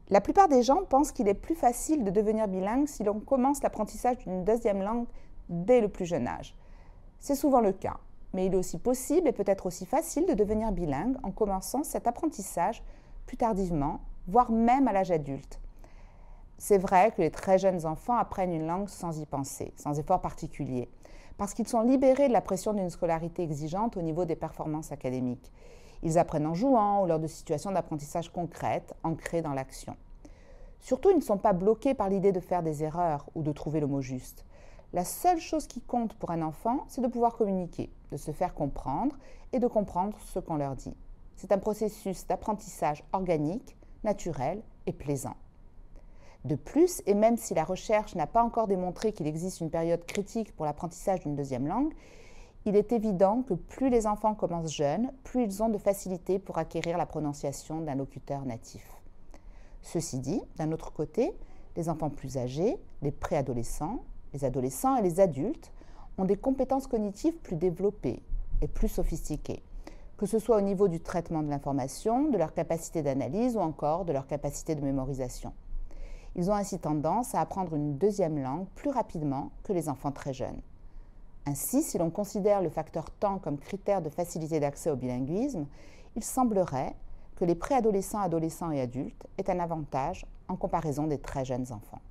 La plupart des gens pensent qu'il est plus facile de devenir bilingue si l'on commence l'apprentissage d'une deuxième langue dès le plus jeune âge. C'est souvent le cas, mais il est aussi possible et peut-être aussi facile de devenir bilingue en commençant cet apprentissage plus tardivement, voire même à l'âge adulte. C'est vrai que les très jeunes enfants apprennent une langue sans y penser, sans effort particulier, parce qu'ils sont libérés de la pression d'une scolarité exigeante au niveau des performances académiques. Ils apprennent en jouant ou lors de situations d'apprentissage concrètes, ancrées dans l'action. Surtout, ils ne sont pas bloqués par l'idée de faire des erreurs ou de trouver le mot juste. La seule chose qui compte pour un enfant, c'est de pouvoir communiquer, de se faire comprendre et de comprendre ce qu'on leur dit. C'est un processus d'apprentissage organique, naturel et plaisant. De plus, et même si la recherche n'a pas encore démontré qu'il existe une période critique pour l'apprentissage d'une deuxième langue, il est évident que plus les enfants commencent jeunes, plus ils ont de facilité pour acquérir la prononciation d'un locuteur natif. Ceci dit, d'un autre côté, les enfants plus âgés, les préadolescents, les adolescents et les adultes ont des compétences cognitives plus développées et plus sophistiquées, que ce soit au niveau du traitement de l'information, de leur capacité d'analyse ou encore de leur capacité de mémorisation. Ils ont ainsi tendance à apprendre une deuxième langue plus rapidement que les enfants très jeunes. Ainsi, si l'on considère le facteur temps comme critère de facilité d'accès au bilinguisme, il semblerait que les préadolescents, adolescents et adultes aient un avantage en comparaison des très jeunes enfants.